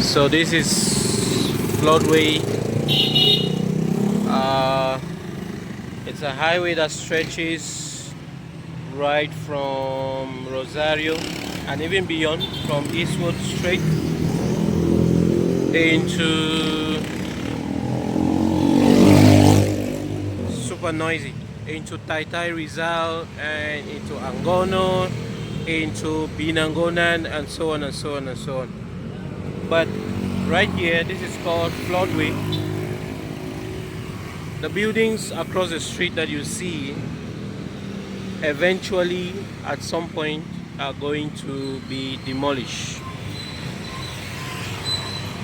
So this is Floodway. Uh, it's a highway that stretches right from Rosario and even beyond, from Eastwood straight into super noisy, into Taitai Rizal and into Angono, into Binangonan, and so on and so on and so on. But right here, this is called Floodway. The buildings across the street that you see eventually at some point are going to be demolished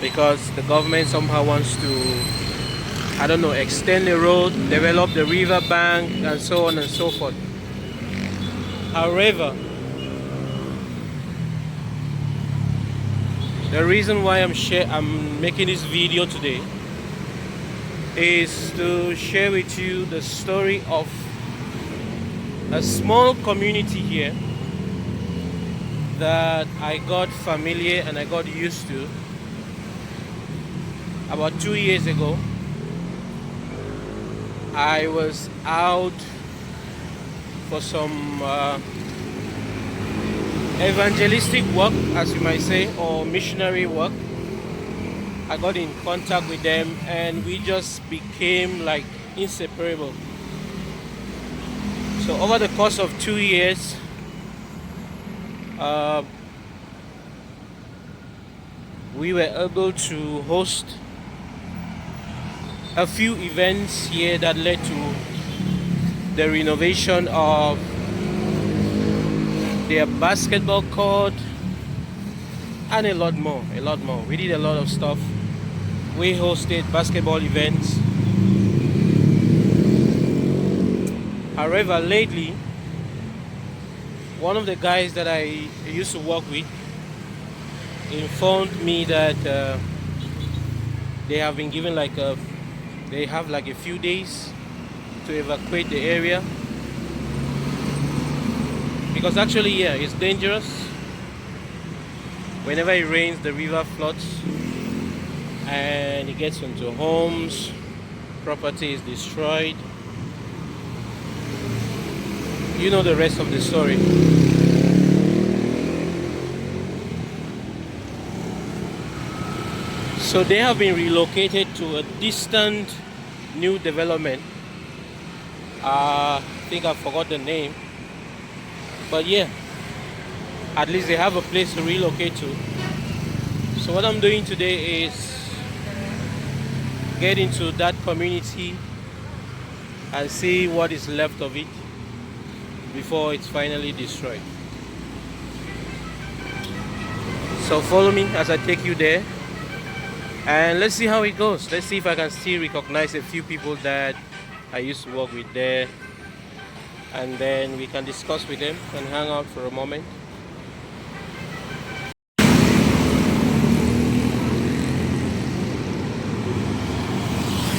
because the government somehow wants to, I don't know, extend the road, develop the river bank, and so on and so forth. However, the reason why I'm making this video today is to share with you the story of a small community here that I got familiar and I got used to about 2 years ago. I was out for some evangelistic work, as you might say, or missionary work. I got in contact with them and we just became like inseparable. So over the course of 2 years, we were able to host a few events here that led to the renovation of their basketball court and a lot more. We did a lot of stuff. We hosted basketball events. However, lately, one of the guys that I used to work with informed me that they have been given they have like a few days to evacuate the area, because actually, yeah, it's dangerous. Whenever it rains, the river floods and it gets into homes, property is destroyed. You know the rest of the story. So they have been relocated to a distant new development. I think I forgot the name. But yeah, at least they have a place to relocate to. So what I'm doing today is get into that community and see what is left of it before it's finally destroyed. So follow me as I take you there and let's see how it goes. Let's see if I can still recognize a few people that I used to work with there, and then we can discuss with them and hang out for a moment.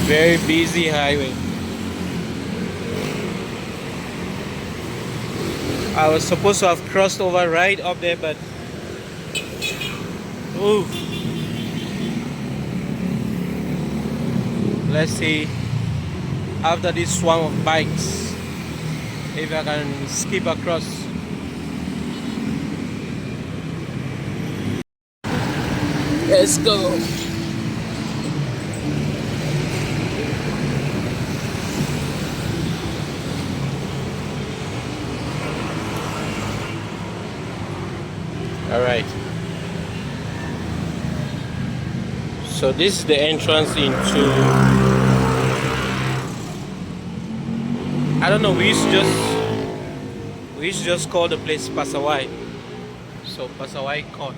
Very busy highway. I was supposed to have crossed over right up there, but ooh. Let's see after this swarm of bikes if I can skip across. Let's go. All right. So this is the entrance into, I don't know, we used to just call the place Pasawy. So Pasawy Court.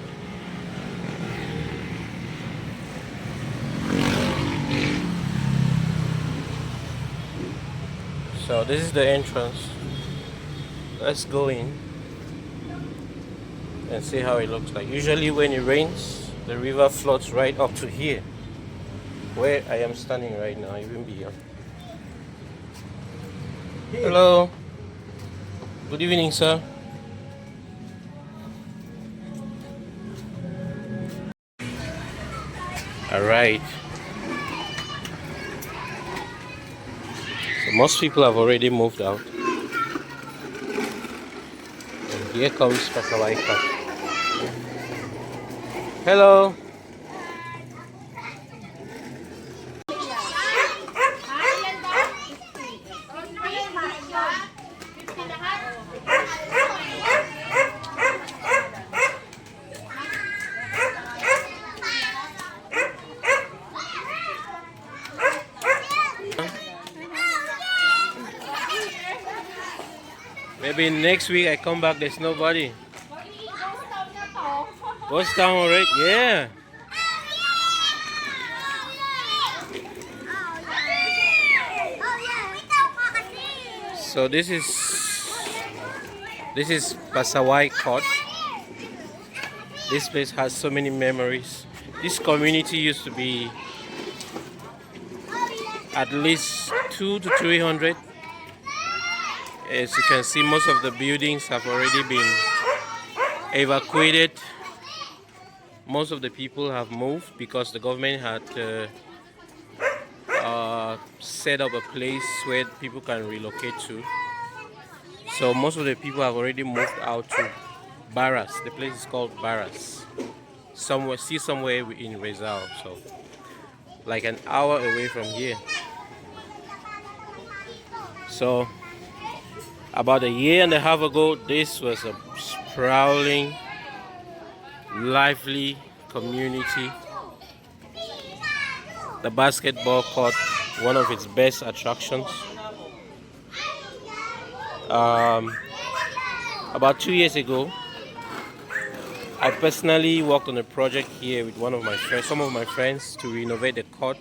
So this is the entrance. Let's go in and see how it looks like. Usually when it rains, the river floods right up to here, where I am standing right now, even beyond. Hello. Good evening, sir. All right. So most people have already moved out. And here comes Pasawy. Hello. Maybe next week I come back, there's nobody. Ghost town already? Yeah. So this is Pasawy Court. This place has so many memories. This community used to be at least 200 to 300. As you can see, most of the buildings have already been evacuated. Most of the people have moved because the government had set up a place where people can relocate to. So most of the people have already moved out to Barras. The place is called Barras. Somewhere in Rizal, so like an hour away from here. So about a year and a half ago, this was a sprawling, lively community. The basketball court, one of its best attractions. About 2 years ago, I personally worked on a project here with some of my friends to renovate the court.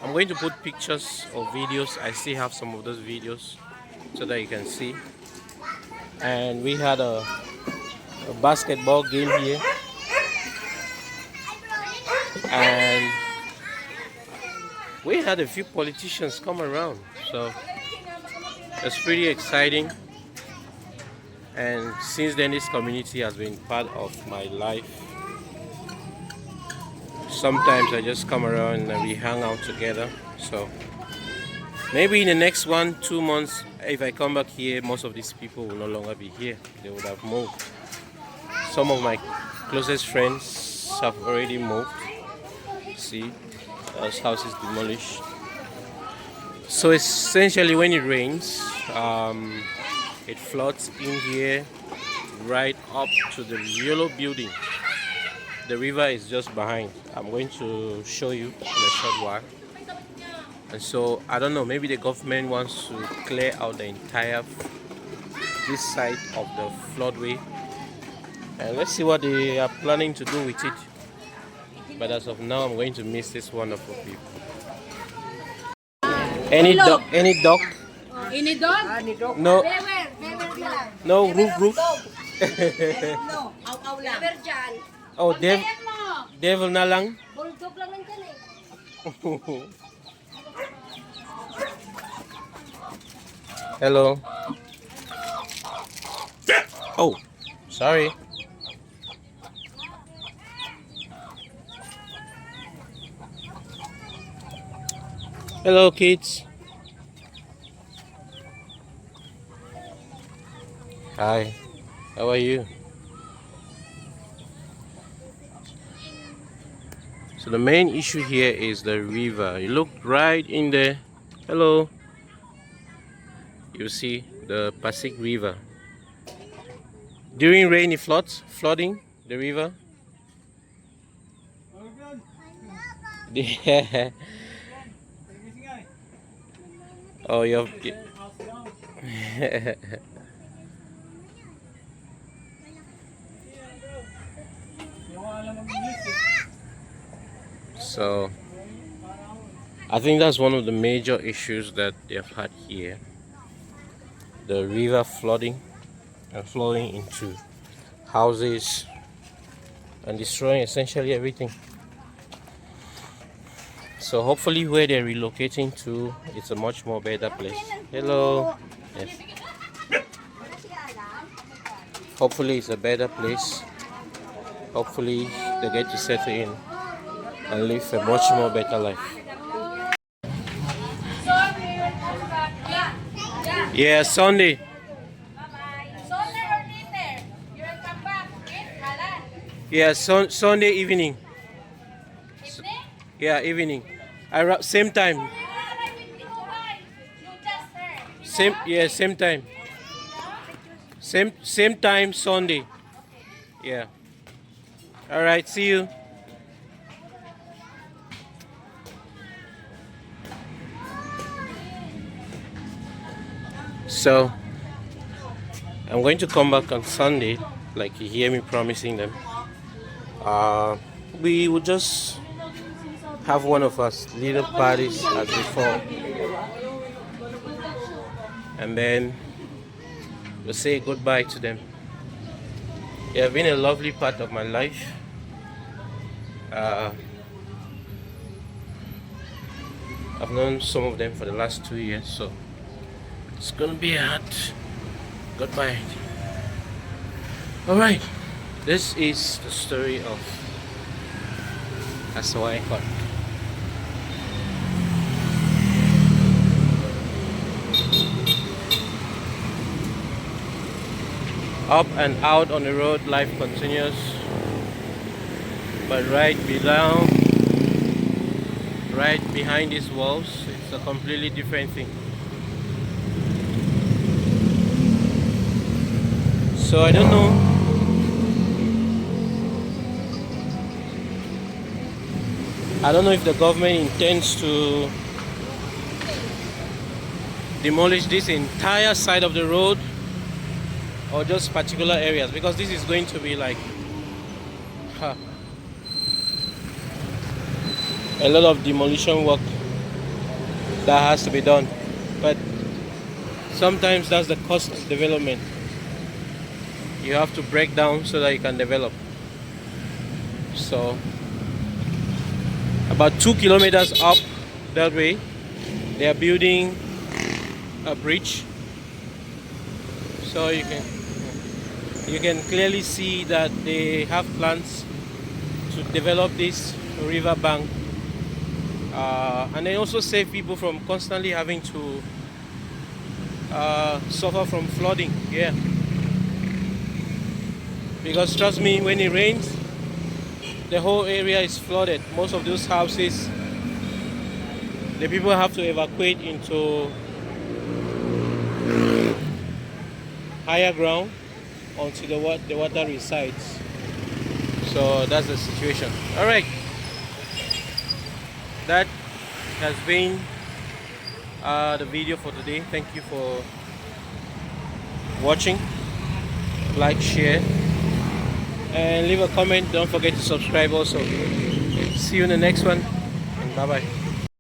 I'm going to put pictures or videos. I still have some of those videos so that you can see. And we had a basketball game here, and we had a few politicians come around, so it's pretty exciting. And since then, this community has been part of my life. Sometimes I just come around and we hang out together. So maybe in the next 1-2 months, if I come back here, most of these people will no longer be here. They would have moved. Some of my closest friends have already moved. See, this house is demolished. So essentially, when it rains, it floods in here right up to the yellow building. The river is just behind. I'm going to show you in a short while. And so I don't know, maybe the government wants to clear out the entire this side of the floodway, and let's see what they are planning to do with it. But as of now, I'm going to miss this wonderful people. Any dog? Any dog? Any dog? No. No roof. No, aw lang. Oh, devil na lang. Bulldog lang nandyan eh. Hello. Oh, sorry. Hello, kids. Hi. How are you? So the main issue here is the river. You look right in there. Hello. You see the Pacific River. During rain, it flooding the river. Yeah. Oh, you're. So I think that's one of the major issues that they've had here. The river flooding and flowing into houses and destroying essentially everything. So hopefully where they're relocating to, it's a much more better place. Hello. Yes. Hopefully it's a better place. Hopefully they get to settle in. and live a much more better life. Yeah, Sunday. Yeah, Sunday evening. Yeah, evening. Same time. Same time. Same time Sunday. Yeah. All right. See you. So I'm going to come back on Sunday, like you hear me promising them. We will just have one of us little parties as before, and then we'll say goodbye to them. They have been a lovely part of my life. I've known some of them for the last 2 years, so it's gonna be a hard goodbye. Alright, this is the story of Pasawy. Up and out on the road, life continues. But right behind these walls, it's a completely different thing. So I don't know. I don't know if the government intends to demolish this entire side of the road or just particular areas, because this is going to be like a lot of demolition work that has to be done. But sometimes that's the cost of development. You have to break down so that you can develop. So about 2 kilometers up that way, they are building a bridge. So you can clearly see that they have plans to develop this river bank, and they also save people from constantly having to suffer from flooding. Yeah, because trust me, when it rains, the whole area is flooded. Most of those houses, the people have to evacuate into higher ground until the water resides. So that's the situation. All right, that has been the video for today. Thank you for watching. Like, share, and leave a comment. Don't forget to subscribe also. See you in the next one, and bye bye.